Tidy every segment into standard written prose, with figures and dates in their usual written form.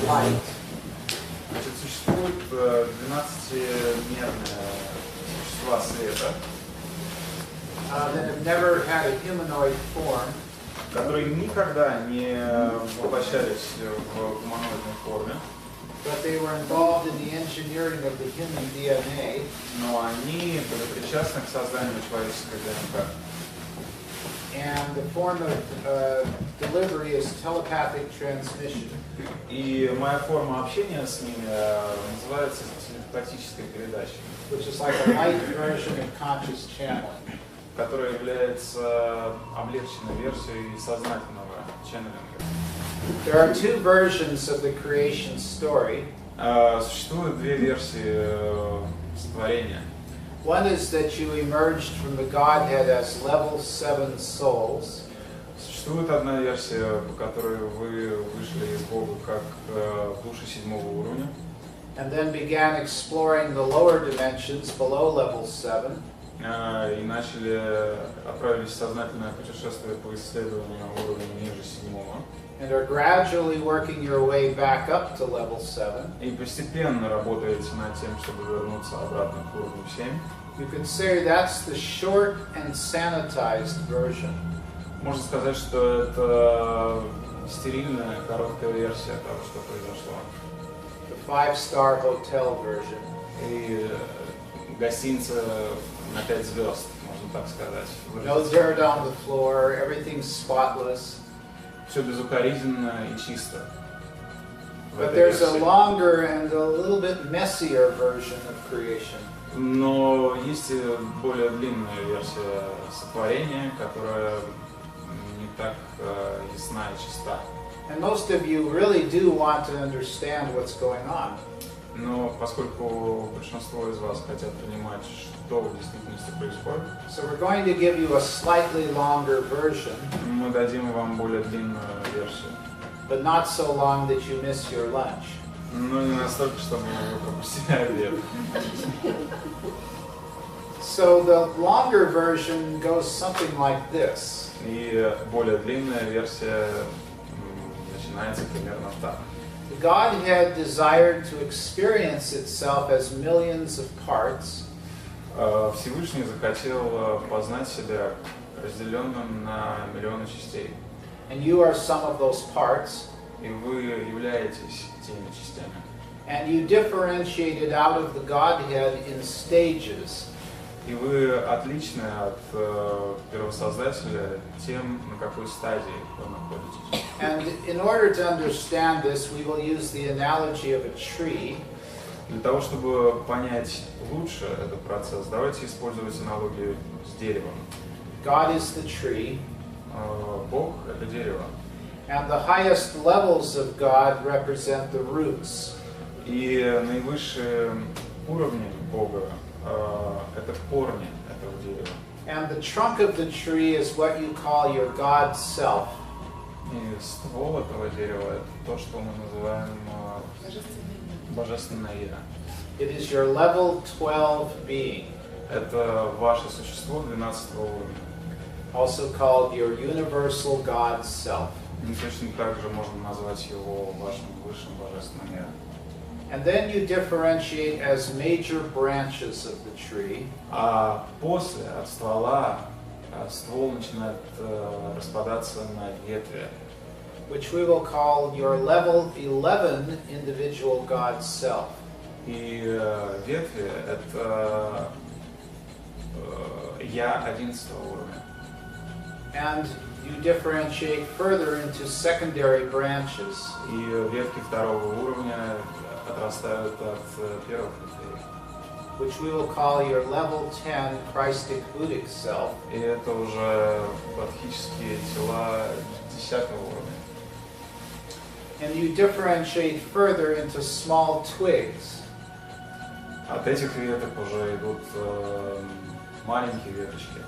light. Значит, существует 12-мерные существа света, That have never had a humanoid form, которые никогда не воплощались в гуманоидной форме, but they were involved in the engineering of the human DNA. но они были причастны к созданию человеческой ДНК. And the form of delivery is telepathic transmission. И моя форма общения с ними называется телепатической передачей, Which is like a light version of conscious channeling. которая является облегченной версией сознательного ченнелинга. There are two versions of the creation story. Существует две версии творения. One is that you emerged from the Godhead as level 7 souls. Существует одна версия, по которой вы вышли из Бога как души 7-го уровня. And then began exploring the lower dimensions below level 7. И начали отправились в сознательное путешествие по исследованию уровня ниже 7-го. And are gradually working your way back up to level 7. И постепенно работаете над тем, чтобы вернуться обратно к уровню 7. You could say that's the short and sanitized version. Можно сказать, что это стерильная, короткая версия того, что произошло. The 5-star hotel version. И гостиница на 5 звезд, можно так сказать. No dirt on the floor, everything's spotless. Все безукоризненно и чисто. But there's a longer and a little bit messier version of creation. Но есть и более длинная версия сотворения, которая не так ясна и чиста. And most of you really do want to understand what's going on. Но поскольку большинство из вас хотят понимать, что в действительности происходит, So we're going to give you a slightly longer version, мы дадим вам более длинную версию. but not so long that you miss your lunch. Но не настолько, чтобы вы пропустили обед. So the longer version goes something like this. И более длинная версия начинается примерно так. The Godhead desired to experience itself as millions of parts, Всевышний захотел познать себя разделенным на миллионы частей. and you are some of those parts, И вы являетесь теми частями. and you differentiated out of the Godhead in stages. И вы отличны от первосоздателя тем, на какой стадии вы находитесь. And in order to understand this, we will use the analogy of a tree. Для того, чтобы понять лучше этот процесс, давайте использовать аналогию с деревом. God is the tree, Бог — это дерево. and the highest levels of God represent the roots. И наивысшие уровни Бога это корни этого дерева. And the trunk of the tree is what you call your God self. И ствол этого дерева — это то, что мы называем божественное Я. It is your level 12 being, Это ваше существо 12-го уровня. also called your universal God self. И точно так же можно назвать его вашим высшим божественным Я. And then you differentiate as major branches of the tree. А после от ствола ствол начинает распадаться на ветви, Which we will call your level 11 individual God self. и ветви — это я 11-го уровня. And you differentiate further into secondary branches. И ветки 2-го уровня отрастают от первых ветвей. Which we will call your level 10 Christic Buddhic self. И это уже бодхические тела 10-го уровня. And you differentiate further into small twigs. От этих веток уже идут маленькие веточки,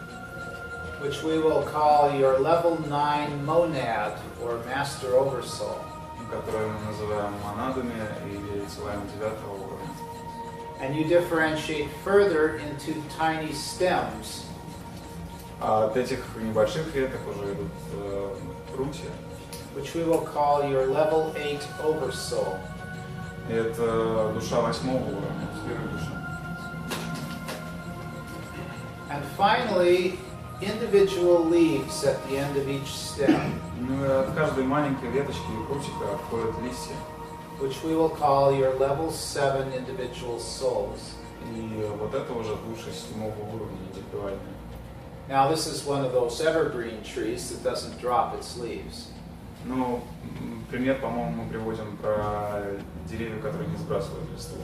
Which we will call your level 9 monad or master oversoul. которые мы называем монадами или телами 9-го уровня. And you differentiate further into tiny stems. А от этих небольших веток уже идут прутья. which we will call your level 8 oversoul. Это душа 8-го уровня, сфера души. And finally, individual leaves at the end of each stem, Ну и от каждой маленькой веточки и прутика отходят листья. which we will call your level 7 individual souls. И вот это уже души 7-го уровня индивидуальные. Now, this is one of those evergreen trees that doesn't drop its leaves. Ну, пример, по-моему, мы приводим про деревья, которые не сбрасывают листву.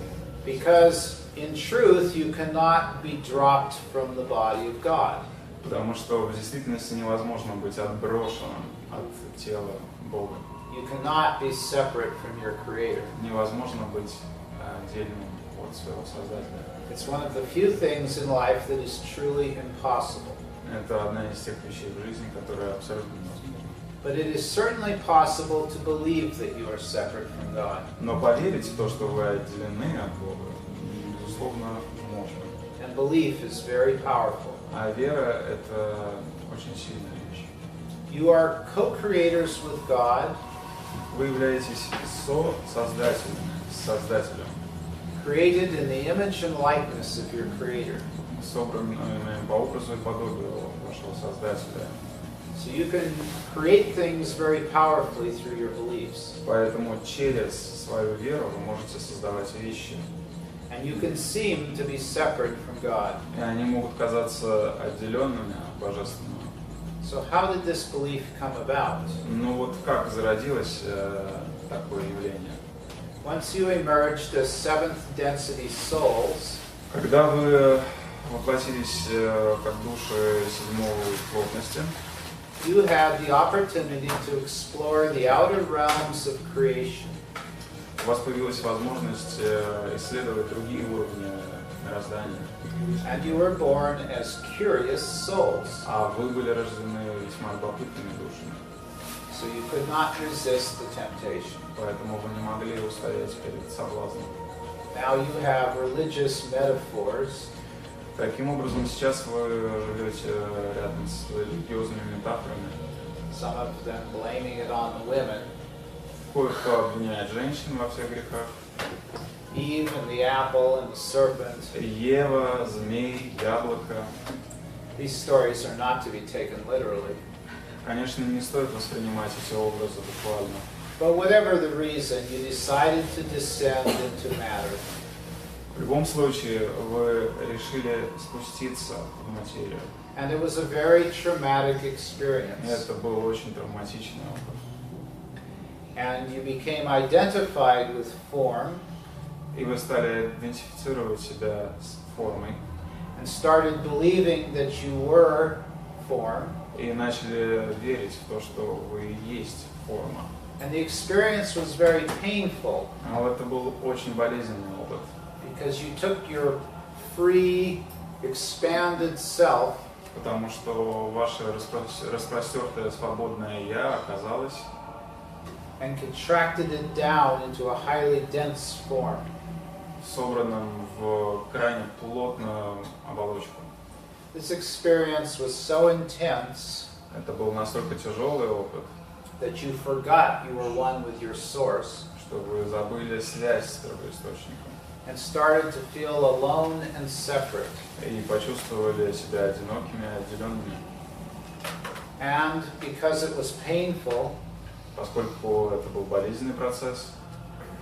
Because in truth, you cannot be dropped from the body of God. Потому что в действительности невозможно быть отброшенным от тела Бога. You cannot be separate from your Creator. Невозможно быть отдельным от своего Создателя. It's one of the few things in life that is truly impossible. Это одна из тех вещей в жизни, которая абсолютно невозможна. But it is certainly possible to believe that you are separate from God. Но поверить в то, что вы отделены от Бога, безусловно, можно. And belief is very powerful. А вера – это очень сильная вещь. You are co-creators with God, Вы являетесь со-создателями, с Создателем, created in the image and likeness of your Creator. собранными по образу и подобию вашего Создателя. So you can create things very powerfully through your beliefs. Поэтому через свою веру вы можете создавать вещи. And you can seem to be separate from God. И они могут казаться отделенными от Божественного. So how did this belief come about? Ну вот как зародилось такое явление? Once you emerged as seventh density souls, Когда вы воплотились как души 7-й плотности, you had the opportunity to explore the outer realms of creation. у вас появилась возможность исследовать другие уровни мироздания. And you were born as curious souls. А вы были рождены весьма любопытными душами. So you could not resist the temptation. Поэтому вы не могли устоять перед соблазном. Now you have religious metaphors Таким образом, сейчас вы живете рядом с религиозными метафорами. some of them blaming it on the women, Кое-кто обвиняет женщин во всех грехах. Eve and the apple and the serpent. Ева, змей, яблоко. These stories are not to be taken literally. Конечно, не стоит воспринимать эти образы буквально. But whatever the reason, you decided to descend into matter. В любом случае, вы решили спуститься в материю. And it was a very traumatic И experience. это был очень травматичный опыт. And you became identified with form И вы стали идентифицировать себя с формой. and started believing that you were form. И начали верить в то, что вы и есть форма. And the experience was very painful Но это был очень болезненный опыт. because you took your free, expanded self Потому что ваше распростертое свободное «я» оказалось and contracted it down into a highly dense form. собранным в крайне плотную оболочку. This experience was so intense Это был настолько тяжелый опыт, that you forgot you were one with your source что вы забыли связь с первоисточником and started to feel alone and separate. и почувствовали себя одинокими и отделенными. And because it was painful, Поскольку это был болезненный процесс,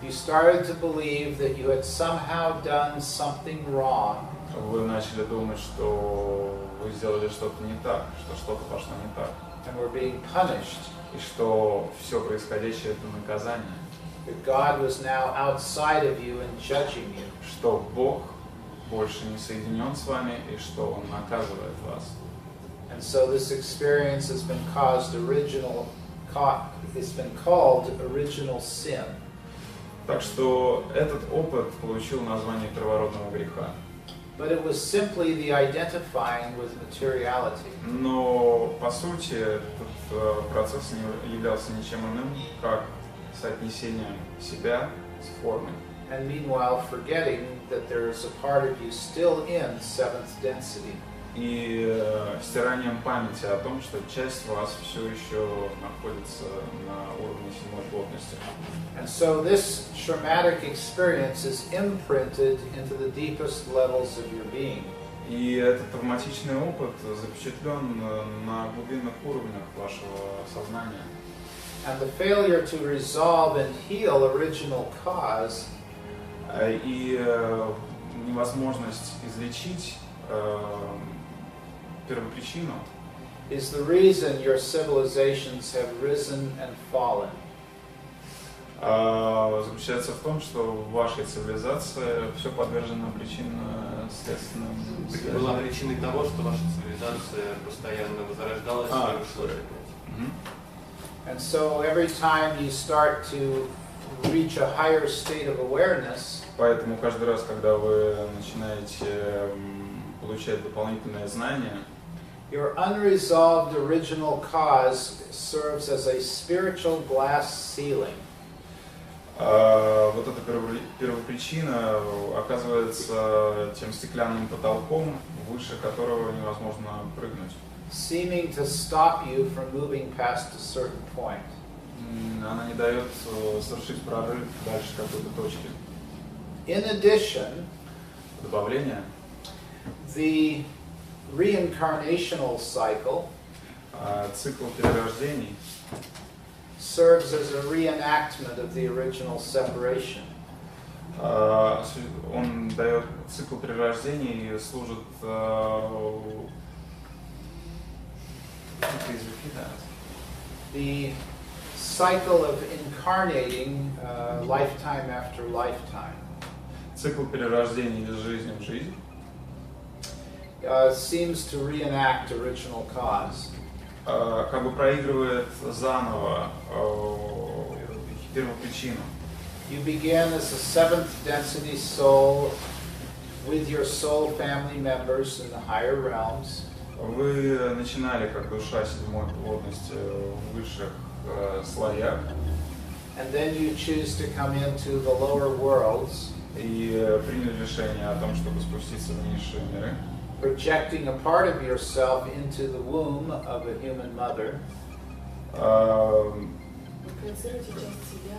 you started to believe that you had somehow done something wrong, вы начали думать, что вы сделали что-то не так, что что-то пошло не так, and were being punished, и что все происходящее — это наказание, that God was now outside of you and judging you. что Бог больше не соединен с вами и что Он наказывает вас. And so this experience has been it's been called original sin. Так что этот опыт получил название первородного греха. But it was simply the identifying with materiality. Но по сути этот процесс не являлся ничем иным, как соотнесением себя с формой. And meanwhile forgetting that there is a part of you still in seventh density. и стиранием памяти о том, что часть вас все еще находится на уровне седьмой плотности. And so this traumatic experience is imprinted into the deepest levels of your being. И этот травматичный опыт запечатлен на глубинных уровнях вашего сознания. And the failure to resolve and heal original cause И невозможность излечить первопричину is the reason your civilizations have risen and fallen. Заключается в том, что в вашей цивилизации все подвержено причинно-следственным связям. Была причиной того, что ваша цивилизация постоянно возрождалась и ушла. And so every time you start to reach a higher state of awareness, Поэтому каждый раз, когда вы начинаете получать дополнительные знания, your unresolved original cause serves as a spiritual glass ceiling. вот эта первопричина оказывается тем стеклянным потолком, выше которого невозможно прыгнуть. Seeming to stop you from moving past a certain point. Она не дает совершить прорыв дальше какой-то точки. In addition, Добавление. the reincarnational cycle Цикл перерождений serves as a reenactment of the original separation. он дает цикл перерождений и служит The cycle of incarnating lifetime after lifetime цикл перерождений из жизни в жизнь seems to reenact original cause. как бы проигрывает заново первопричину. You begin as a seventh density soul with your soul family members in the higher realms. Вы начинали как душа седьмой плотности в высших слоях. And then you choose to come into the lower worlds, И приняли решение о том, чтобы спуститься в низшие миры, projecting a part of yourself into the womb of a human mother.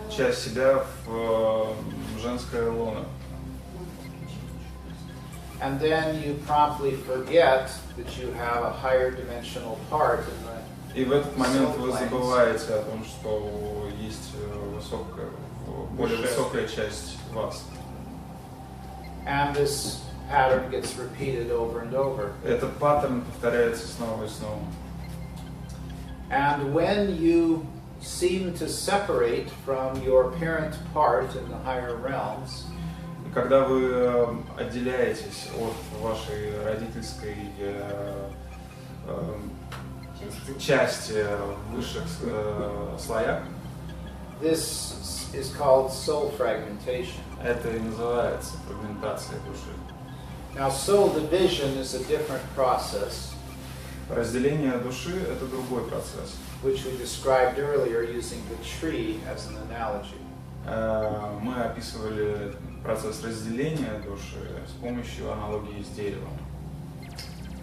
Часть себя в женское лоно. And then you promptly forget that you have a higher dimensional part in the И в этот момент вы забываете о том, что есть более высокая часть вас. and this pattern gets repeated over and over. Этот паттерн повторяется снова и снова. And when you seem to separate from your parent part in the higher realms, И когда вы отделяетесь от вашей родительской части в высших слоях, this is called soul fragmentation. это и называется фрагментацией души. Now, soul division is a different process, Разделение души – это другой процесс. which we described earlier using the tree as an analogy. Мы описывали процесс разделения души с помощью аналогии с деревом.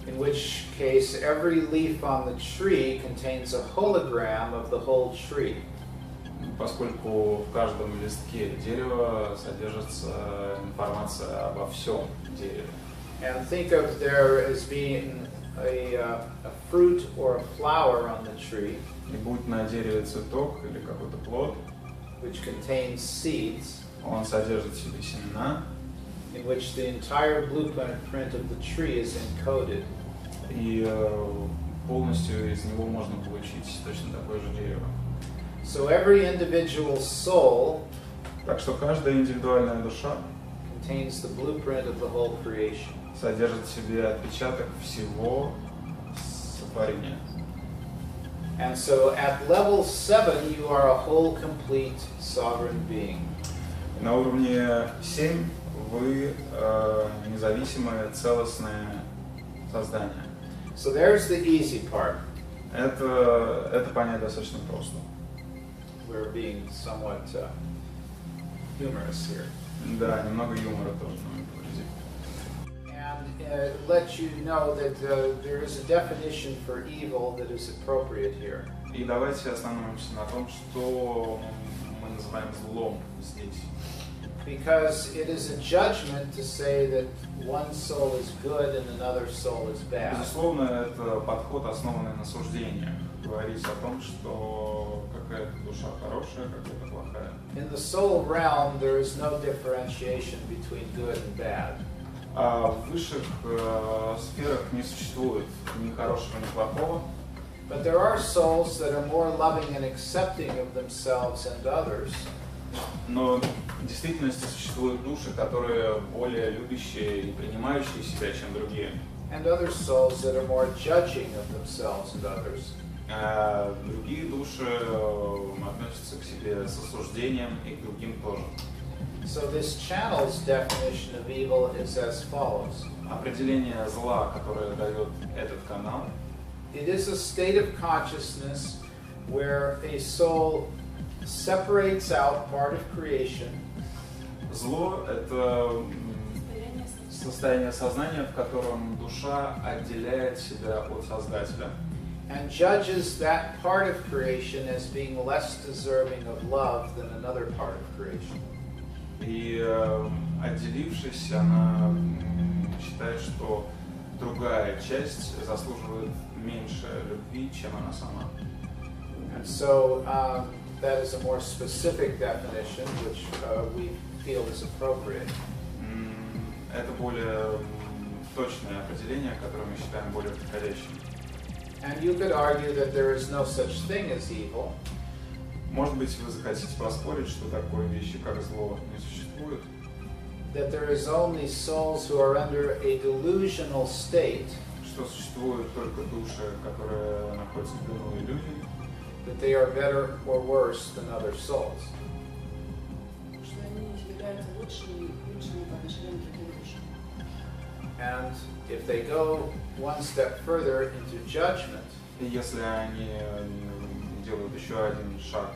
In which case, every leaf on the tree contains a hologram of the whole tree. Поскольку в каждом листке дерева содержится информация обо всем дереве. And think of there as being a fruit or a flower on the tree, И будь на дереве цветок или какой-то плод, which contains seeds, он содержит в себе семена, in which the entire blueprint of the tree is encoded. и полностью из него можно получить точно такое же дерево. So every individual soul Так что каждая индивидуальная душа contains the blueprint of the whole creation. содержит в себе отпечаток всего сотворения. And so at level 7, you are a whole, complete, sovereign being. На уровне 7 вы независимое, целостное создание. So there's the easy part. Это понять достаточно просто. We're being somewhat humorous here. Да, немного юмора тоже на этом впереди. And let you know that there is a definition for evil that is appropriate here. И давайте остановимся на том, что мы называем злом здесь. Because it is a judgment to say that one soul is good and another soul is bad. Безусловно, это подход, основанный на суждениях. Говорить о том, что какая-то душа хорошая, какая-то плохая. In the soul realm, there is no differentiation between good and bad. А в высших сферах не существует ни хорошего, ни плохого. But there are souls that are more loving and accepting of themselves and others. Но в действительности существуют души, которые более любящие и принимающие себя, чем другие. And other souls that are more judging of themselves and others. А другие души относятся к себе с осуждением и к другим тоже. So this channel's definition of evil is as follows. Определение зла, которое дает этот канал, It is a state of consciousness where a soul separates out part of creation. Зло – это состояние сознания, в котором душа отделяет себя от Создателя. And judges that part of creation as being less deserving of love than another part of creation. И отделившись, она считает, что другая часть заслуживает меньше любви, чем она сама. And so that is a more specific definition, which we feel is appropriate. Это более точное определение, которое мы считаем более подходящим. And you could argue that there is no such thing as evil. Может быть, вы захотите поспорить, что такой вещи, как зло, не существует. That there is only souls who are under a delusional state. Что существуют только души, которые находятся в плену иллюзий. That they are better or worse than other souls. Что они являются лучшими по отношению к другим душам. And if they go one step further into judgment, И если они делают еще один шаг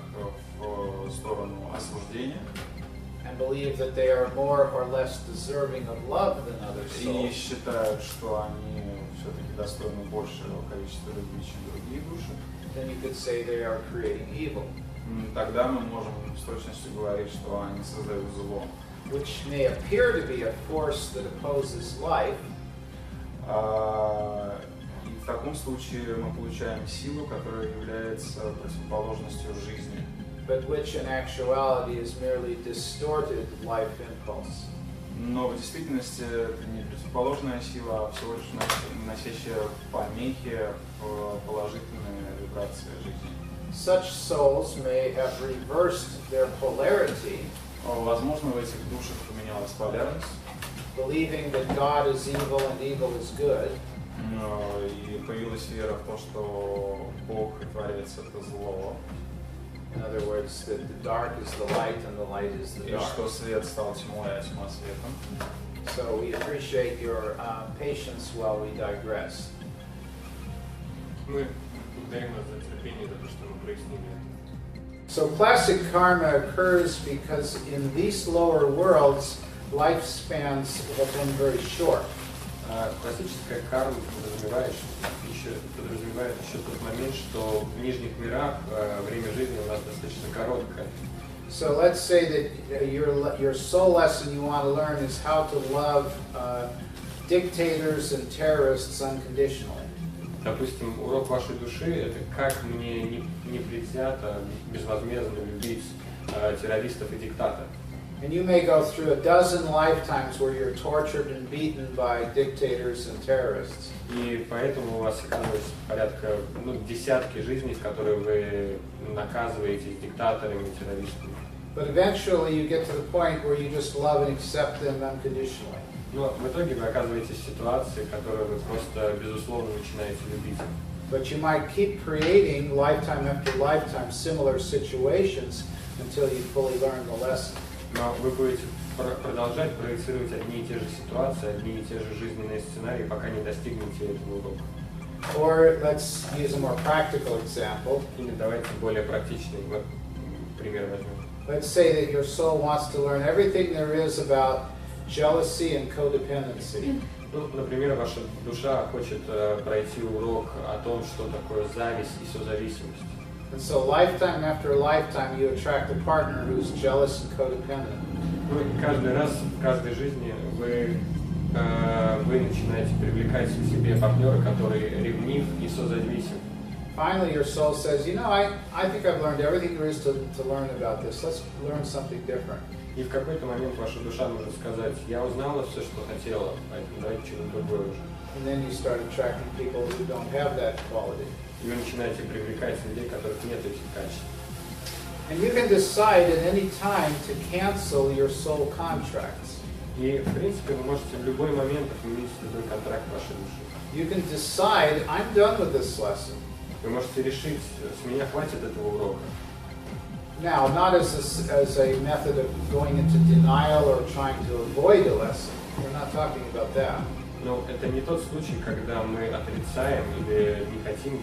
в сторону осуждения, and believe that they are more or less deserving of love than other и souls, считают, что они все-таки достойны большего количества любви, чем другие души, then you could say they are creating evil, тогда мы можем с точностью говорить, что они создают зло. which may appear to be a force that opposes life, И в таком случае мы получаем силу, которая является противоположностью жизни, but which in actuality is merely distorted life impulse. но в действительности это не противоположная сила, а всего лишь носящая помехи в положительные вибрации жизни. Such souls may have reversed their polarity, Возможно, в этих душах поменялась полярность, believing that God is evil and evil is good, и появилась вера в то, что Бог и Творец — это зло, in other words, that the dark is the light and the light is the и dark. что свет стал тьмой, а тьма светом. So we appreciate your patience while we digress. Мы благодарим вас за терпение, за то, что мы прояснили это. So classic karma occurs because in these lower worlds, lifespans have been very short. Классическая карма подразумевает еще тот момент, что в нижних мирах время жизни у нас достаточно короткое. So let's say that your soul lesson you want to learn is how to love dictators and terrorists unconditionally. Допустим, урок вашей души – это как мне непредвзято, безвозмездно любить террористов и диктаторов. And you may go through a dozen lifetimes where you're tortured and beaten by dictators and terrorists. И поэтому у вас оказывается порядка десятки жизней, в которые вы наказываетесь диктаторами и террористами. But eventually you get to the point where you just love and accept them unconditionally. Но в итоге вы оказываетесь в ситуации, которую вы просто безусловно начинаете любить. But you might keep creating lifetime after lifetime similar situations until you fully learn the lesson. Но вы будете продолжать проецировать одни и те же ситуации, одни и те же жизненные сценарии, пока не достигнете этого урока. Or let's use a more practical example. Или давайте более практичный пример возьмем. Let's say that your soul wants to learn everything there is about jealousy and codependency. Ну, например, ваша душа хочет пройти урок о том, что такое зависть и созависимость. And so lifetime after lifetime you attract a partner who's jealous and codependent. Ну, и каждый раз, в каждой жизни вы начинаете привлекать к себе партнера, который ревнив и созависим. Finally your soul says, you know, I think I've learned everything there is to learn about this. Let's learn something different. И в какой-то момент ваша душа может сказать: я узнала все, что хотела, поэтому давайте что-то другое уже. And then you start attracting people who don't have that quality. И вы начинаете привлекать людей, у которых нет этих качеств. And you can decide at any time to cancel your soul contracts. И, в принципе, вы можете в любой момент отменить любой контракт вашей души. You can decide, I'm done with this lesson. Вы можете решить: с меня хватит этого урока. Now, not as a method of going into denial or trying to avoid a lesson. We're not talking about that. Но это не тот случай, когда мы отрицаем или не хотим,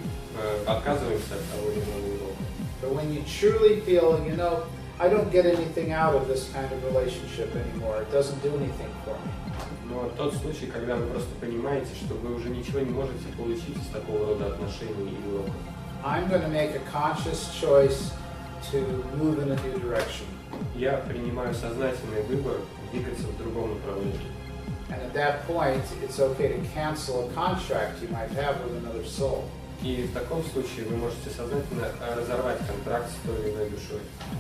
отказываемся от того или иного урока. But when you truly feel, you know, I don't get anything out of this kind of relationship anymore. It doesn't do anything for me. Но тот случай, когда вы просто понимаете, что вы уже ничего не можете получить из такого рода отношений и уроков. I'm going to make a conscious choice to move in a new direction. Я принимаю сознательный выбор двигаться в другом направлении. And at that point, it's okay to cancel a contract you might have with another soul. И в таком случае вы можете сознательно разорвать контракт с той или иной душой.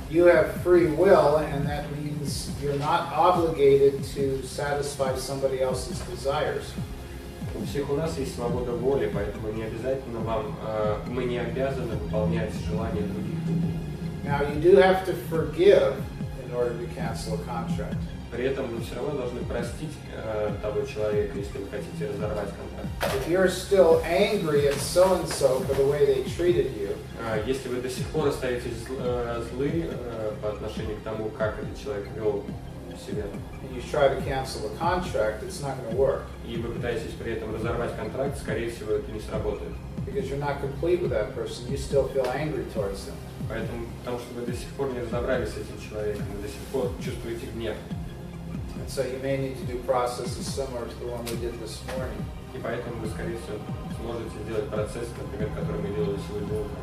You have free will, and that means you're not obligated to satisfy somebody else's desires. У всех у нас есть свобода воли, поэтому не обязательно мы не обязаны выполнять желания других людей. Now, you do have to forgive in order to cancel a contract. При этом вы все равно должны простить того человека, если вы хотите разорвать контракт. If you're still angry at so-and-so for the way they treated you, если вы до сих пор остаетесь злы по отношению к тому, как этот человек вел себя, and you try to cancel the contract, it's not going to work. И вы пытаетесь при этом разорвать контракт, скорее всего, это не сработает. Because you're not complete with that person, you still feel angry towards them. Поэтому, потому что вы до сих пор не разобрались с этим человеком, вы до сих пор чувствуете гнев. And so you may need to do processes similar to the one we did this morning. И поэтому вы, скорее всего, сможете сделать процесс, например, который мы делали сегодня утром.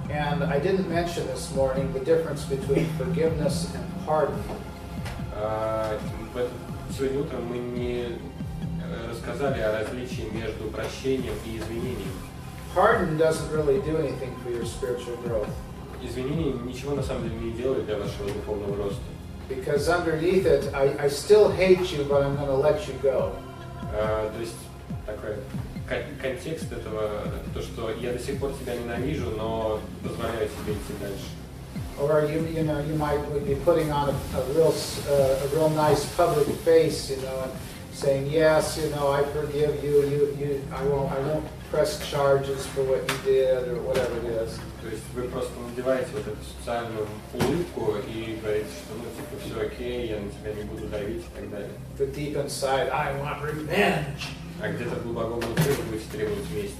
And I didn't mention this morning the difference between forgiveness and pardon. Сегодня утром мы не рассказали о различии между прощением и извинением. Pardon doesn't really do anything for your spiritual growth. Извинение ничего на самом деле не делает для вашего духовного роста. Because underneath it, I still hate you, but I'm going to let you go. То есть такой контекст этого, то, что я до сих пор тебя ненавижу, но позволяю тебе идти дальше. Or you might be putting on a real nice public face, and saying, yes, I forgive you. I won't press charges for what you did or whatever it is. То есть вы просто надеваете вот эту социальную улыбку и говорите, что все окей, я на тебя не буду давить и так далее. But deep inside, I want revenge. А где-то глубоко внутри вы будете требовать мести.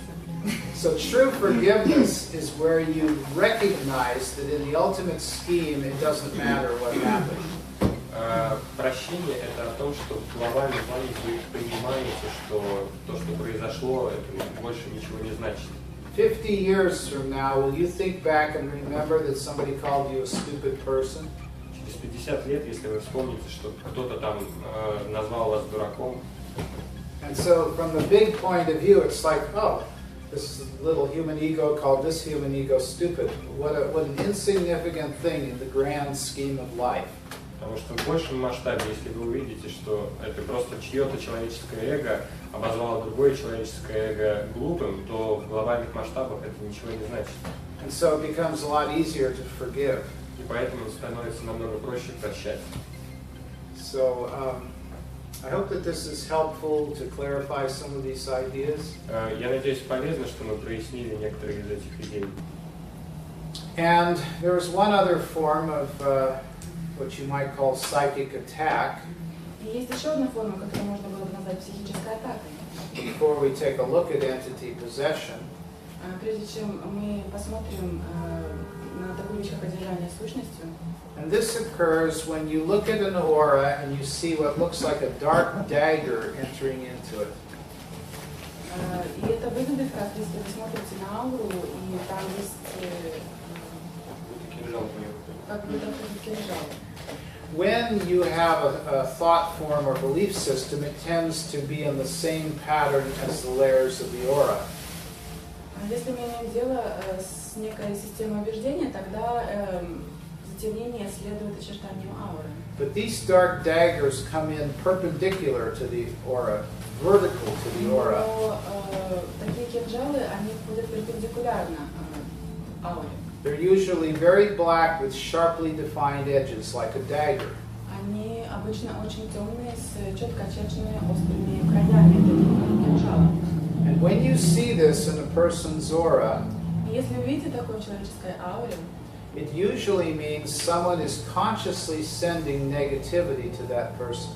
So true forgiveness is where you recognize that in the ultimate scheme, it doesn't matter what happened. Прощение – это о том, что в глобальном плане вы понимаете, что то, что произошло, это больше ничего не значит. 50 years from now, will you think back and remember that somebody called you a stupid person? Через 50 лет, если вы вспомните, что кто-то там назвал вас дураком. And so from the big point of view, it's like, oh, this little human ego called this human ego stupid. What an insignificant thing in the grand scheme of life. Потому что в большем масштабе, если вы увидите, что это просто чье-то человеческое эго обозвало другое человеческое эго глупым, то в глобальных масштабах это ничего не значит. And so it becomes a lot easier to forgive. И поэтому становится намного проще прощать. So I hope that this is helpful to clarify some of these ideas. Я надеюсь, полезно, что мы прояснили некоторые из этих идей. And there is one other form of what you might call psychic attack. И есть еще одна форма, которую можно было бы назвать психической атакой. Before we take a look at entity possession, Прежде чем мы посмотрим на такую вещь, как одержание сущностью, And this occurs when you look at an aura and you see what looks like a dark dagger entering into it. И это выглядит как, если вы смотрите на ауру, и там есть Кинжал в нее. как будто кинжал. When you have a thought form or belief system, it tends to be in the same pattern as the layers of the aura. Если мы имеем дело с некой системой убеждения, тогда затемнение следует очертанию ауры. But these dark daggers come in perpendicular to the aura, vertical to the aura. Но такие кинжалы, они входят перпендикулярно ауре. They're usually very black with sharply defined edges, like a dagger. Они обычно очень темные, с четко очерченными острыми краями, такие кинжалы. And when you see this in a person's aura, И если вы видите такое в человеческой ауре, it usually means someone is consciously sending negativity to that person.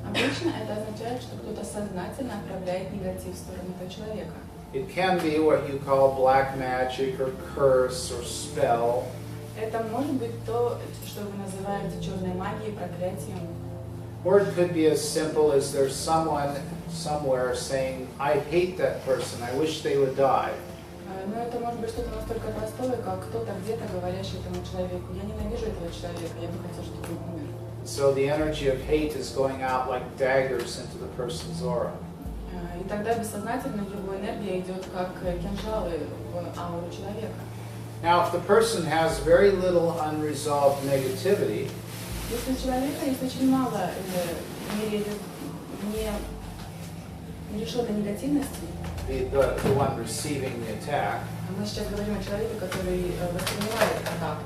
обычно это означает, что кто-то сознательно отправляет негатив в сторону этого человека. It can be what you call black magic or curse or spell. Это может быть то, что вы называете черной магией, проклятием. Or it could be as simple as there's someone somewhere saying, I hate that person, I wish they would die. Но это может быть что-то настолько простое, как кто-то где-то говорящий этому человеку: я ненавижу этого человека, я бы хотел, чтобы он умер. So the energy of hate is going out like daggers into the person's aura. И тогда бессознательно его энергия идет как кинжалы в ауру человека. Now, if the person has very little unresolved negativity, Если у человека есть очень мало нерешенной негативности, the one receiving the attack, мы сейчас говорим о человеке, который воспринимает атаку,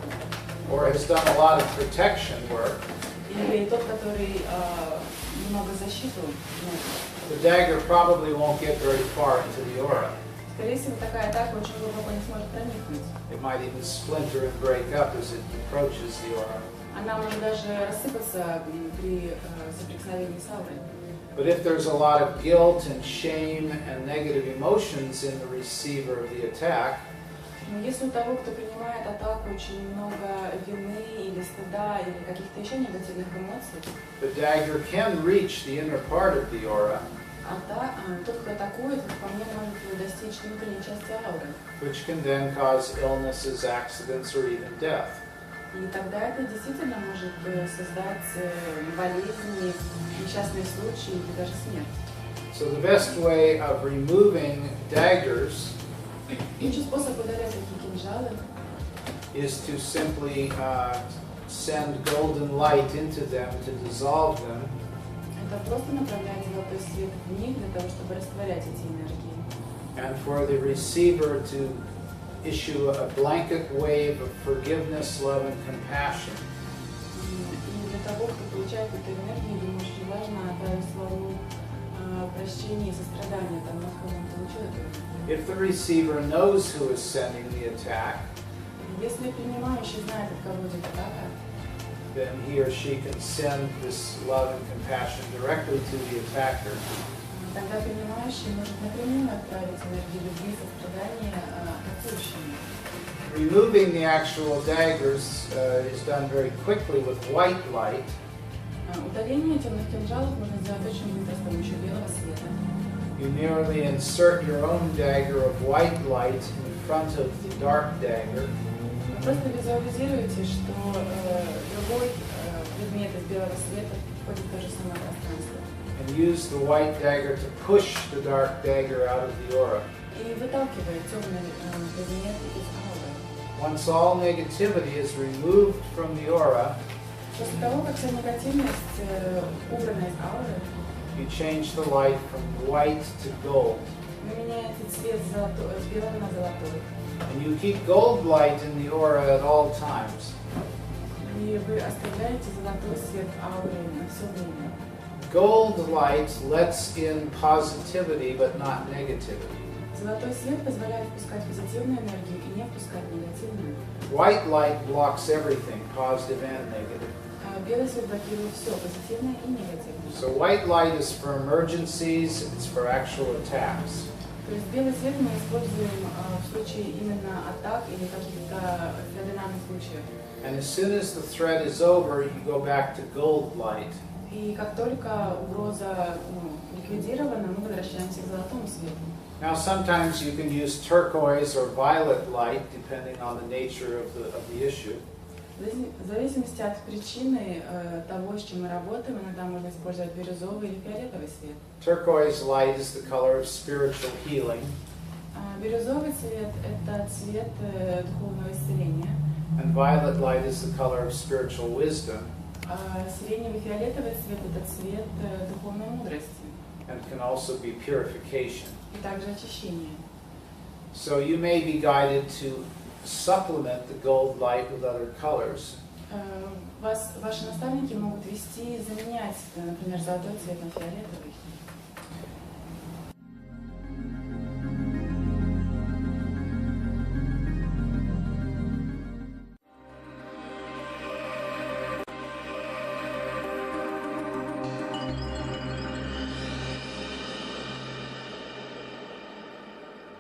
or has done a lot of protection work, или тот, который много защиту носит, the dagger probably won't get very far into the aura. скорее всего, такая атака очень глубоко не сможет проникнуть. It might even splinter and break up as it approaches the aura. Она может даже рассыпаться при соприкосновении с аурой. But if there's a lot of guilt and shame and negative emotions in the receiver of the attack, Но если у того, кто принимает атаку, очень много вины или стыда, или каких-то еще негативных эмоций, the dagger can reach the inner part of the aura, тот, кто атакует, вполне может достичь внутренней части ауры. which can then cause illnesses, accidents, or even death. И тогда это действительно может создать болезни, несчастные случаи или даже смерть. So the best way of removing daggers Лучший способ удалять такие кинжалы is to simply send golden light into them to dissolve them, — это просто направлять золотой свет в них для того, чтобы растворять эти энергии. and for the receiver to issue a blanket wave of forgiveness, love, and compassion. И для того, кто получает эту энергию, ему очень важно отправить волну прощения и сострадания тому, кому он получил эту энергию. If the receiver knows who is sending the attack, Если принимающий знает, от кого идет атака, then he or she can send this love and compassion directly to the attacker. тогда принимающий может напрямую отправить энергию любви, сострадания атакующему. Removing the actual daggers is done very quickly with white light. Удаление темных кинжалов можно сделать очень быстро с помощью белого света. You merely insert your own dagger of white light in front of the dark dagger, Вы просто визуализируете, что любой предмет из белого света входит в то же самое пространство. and use the white dagger to push the dark dagger out of the aura. И выталкивает темный предмет из ауры. Once all negativity is removed from the aura, После того, как вся негативность убрана из ауры, you change the light from white to gold. вы меняете цвет с белого на золотой. And you keep gold light in the aura at all times. И вы оставляете золотой свет ауры на все время. Gold light lets in positivity but not negativity. Золотой свет позволяет впускать позитивную энергию и не впускать негативную. White light blocks everything, positive and negative. Белый свет блокирует все, позитивное и негативное. So white light is for emergencies, it's for actual attacks. То есть белый цвет мы используем в случае именно атак или каких-то экстраординарных случаев. And as soon as the threat is over, you go back to gold light. И как только угроза ликвидирована, мы возвращаемся к золотому свету. Now sometimes you can use turquoise or violet light depending on the nature of the issue. В зависимости от причины того, с чем мы работаем, иногда можно использовать бирюзовый или фиолетовый свет. Turquoise light is the color of spiritual healing. Бирюзовый цвет – это цвет духовного исцеления. And violet light is the color of spiritual wisdom. Сиреневый фиолетовый цвет – это цвет духовной мудрости. And can also be purification. И также очищение. So you may be guided to supplement the gold light with other colors. Ваши наставники могут вести и заменять, например, золотой цвет на фиолетовый.